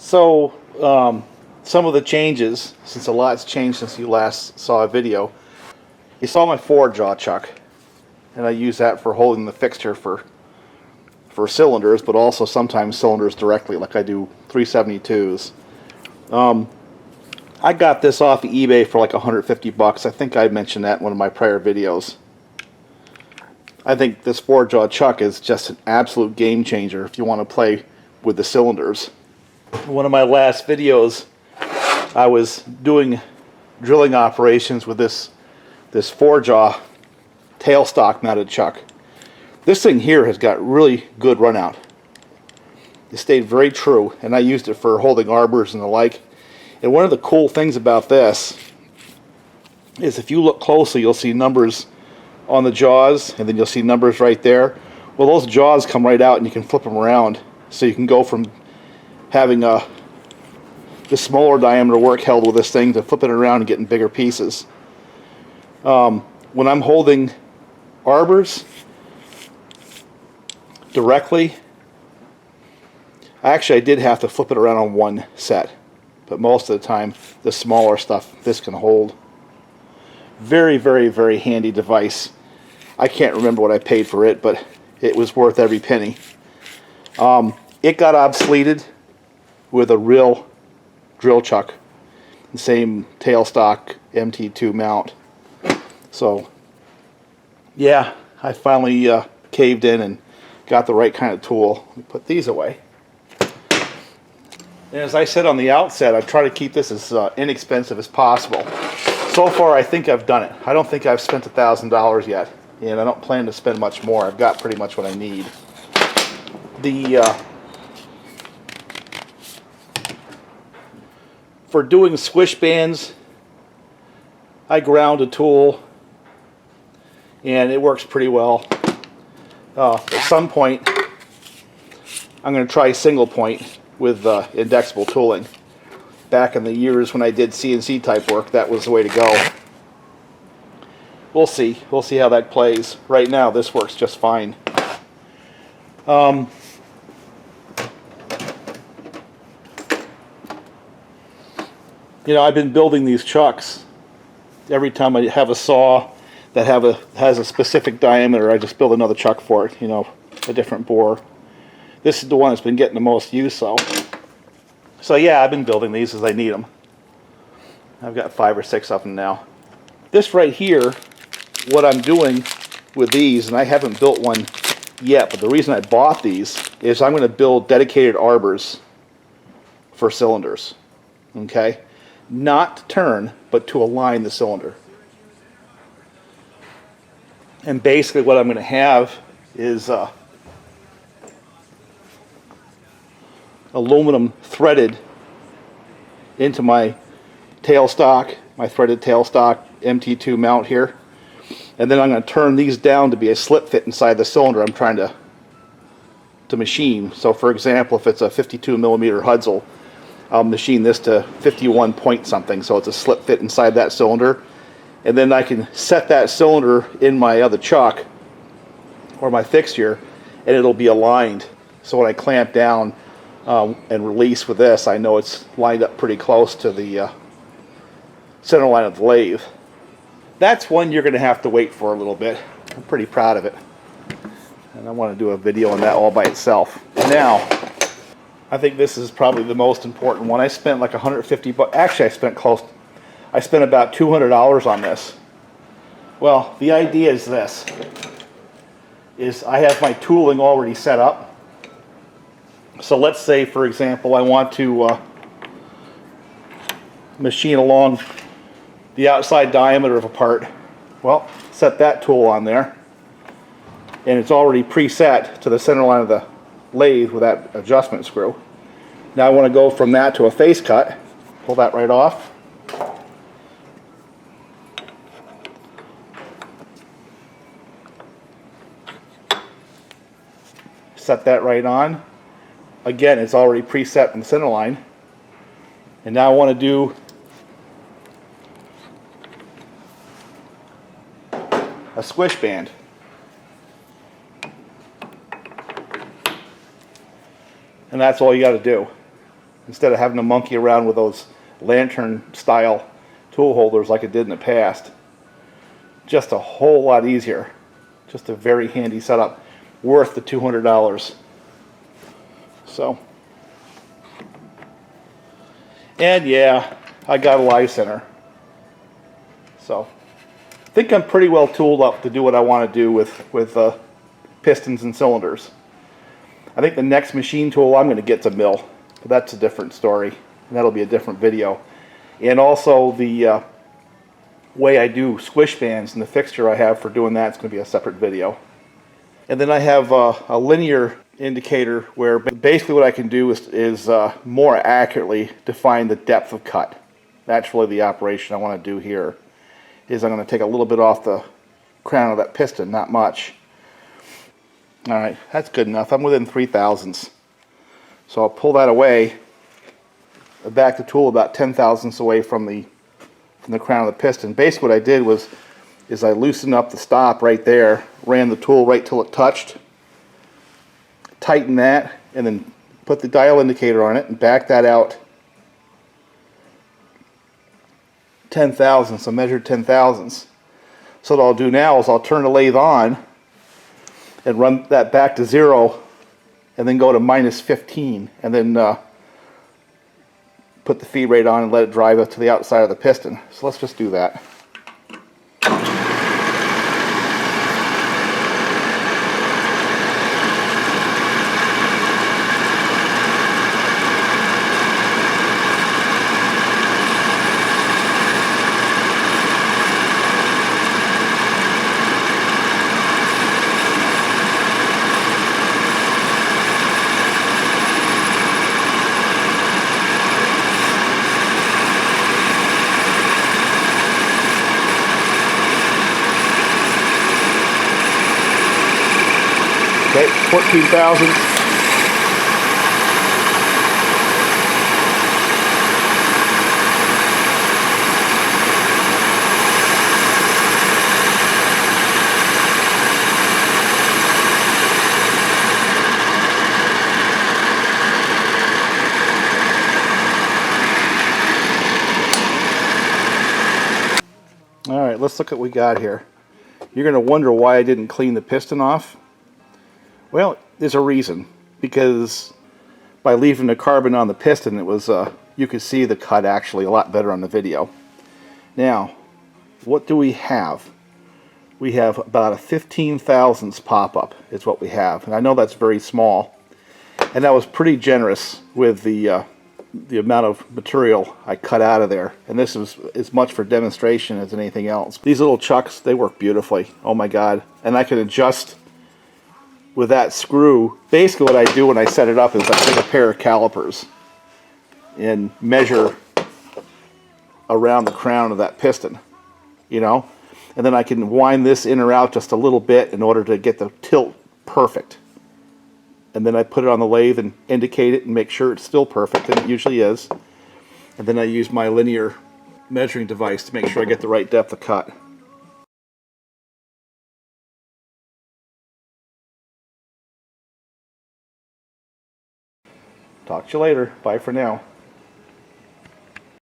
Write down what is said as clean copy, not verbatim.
So, some of the changes, since a lot's changed since you last saw a video. You saw my 4-jaw chuck, and I use that for holding the fixture for cylinders, but also sometimes cylinders directly, like I do 372s. I got this off of eBay for like 150 bucks. I think I mentioned that in one of my prior videos. I think this 4-jaw chuck is just an absolute game changer if you want to play with the cylinders. In one of my last videos, I was doing drilling operations with this 4-jaw tailstock mounted chuck. This thing here has got really good run out. It stayed very true, and I used it for holding arbors and the like. And one of the cool things about this is if you look closely, you'll see numbers on the jaws, and then you'll see numbers right there. Well, those jaws come right out and you can flip them around, so you can go from having the smaller diameter work held with this thing to flipping it around and getting bigger pieces. When I'm holding arbors directly, actually I did have to flip it around on one set, but most of the time the smaller stuff this can hold. Very, very, very handy device. I can't remember what I paid for it, but it was worth every penny. It got obsoleted with a real drill chuck, the same tailstock MT2 mount. So yeah, I finally caved in and got the right kind of tool. Let me put these away. And as I said on the outset, I try to keep this as inexpensive as possible. So far, I think I've done it. I don't think I've spent $1,000 yet, and I don't plan to spend much more. I've got pretty much what I need. For doing squish bands, I ground a tool, and it works pretty well. At some point, I'm going to try single point with indexable tooling. Back in the years when I did CNC type work, that was the way to go. We'll see. We'll see how that plays. Right now, this works just fine. You know, I've been building these chucks. Every time I have a saw that has a specific diameter, I just build another chuck for it, you know, a different bore. This is the one that's been getting the most use, so yeah, I've been building these as I need them. I've got 5 or 6 of them now. This right here, what I'm doing with these, and I haven't built one yet, but the reason I bought these is I'm going to build dedicated arbors for cylinders. Okay? Not to turn, but to align the cylinder. And basically what I'm going to have is aluminum threaded into my tailstock, my threaded tailstock MT2 mount here. And then I'm going to turn these down to be a slip fit inside the cylinder I'm trying to machine. So for example, if it's a 52 millimeter Hudzel, I'll machine this to 51 point something, so it's a slip fit inside that cylinder. And then I can set that cylinder in my other chuck or my fixture, and it'll be aligned. So when I clamp down and release with this, I know it's lined up pretty close to the center line of the lathe. That's one you're going to have to wait for a little bit. I'm pretty proud of it, and I want to do a video on that all by itself. Now, I think this is probably the most important one. I spent like 150 bucks. Actually, I spent about $200 on this. Well, the idea is this: I have my tooling already set up. So let's say, for example, I want to machine along the outside diameter of a part. Well, set that tool on there, and it's already preset to the center line of the lathe with that adjustment screw. Now I want to go from that to a face cut. Pull that right off. Set that right on. Again, it's already preset in the center line. And now I want to do a squish band. And that's all you got to do. instead of having to monkey around with those lantern style tool holders like it did in the past. Just a whole lot easier. Just a very handy setup, worth the $200. So, and yeah, I got a live center. So, I think I'm pretty well tooled up to do what I want to do with pistons and cylinders. I think the next machine tool I'm going to get to mill, but that's a different story, and that'll be a different video. And also the way I do squish bands and the fixture I have for doing that is going to be a separate video. And then I have a linear indicator where basically what I can do is more accurately define the depth of cut. That's really the operation I want to do here. Is I'm going to take a little bit off the crown of that piston, not much. Alright, that's good enough. I'm within 3/1000ths. So I'll pull that away, back the tool about 10/1000ths away from the crown of the piston. Basically what I did is I loosened up the stop right there, ran the tool right till it touched, tightened that, and then put the dial indicator on it and back that out 10/1000ths. I measured 10/1000ths. So what I'll do now is I'll turn the lathe on and run that back to 0 and then go to -15 and then put the feed rate on and let it drive up to the outside of the piston. So let's just do that. Okay, 14,000. All right, let's look at what we got here. You're going to wonder why I didn't clean the piston off. Well, there's a reason, because by leaving the carbon on the piston, it was you could see the cut actually a lot better on the video. Now, what do we have? We have about a 15,000ths pop-up is what we have, and I know that's very small, and that was pretty generous with the amount of material I cut out of there, and this is as much for demonstration as anything else. These little chucks, they work beautifully. Oh my God! And I can adjust with that screw. Basically what I do when I set it up is I take a pair of calipers and measure around the crown of that piston, you know, and then I can wind this in or out just a little bit in order to get the tilt perfect. And then I put it on the lathe and indicate it and make sure it's still perfect, and it usually is. And then I use my linear measuring device to make sure I get the right depth of cut. Talk to you later. Bye for now.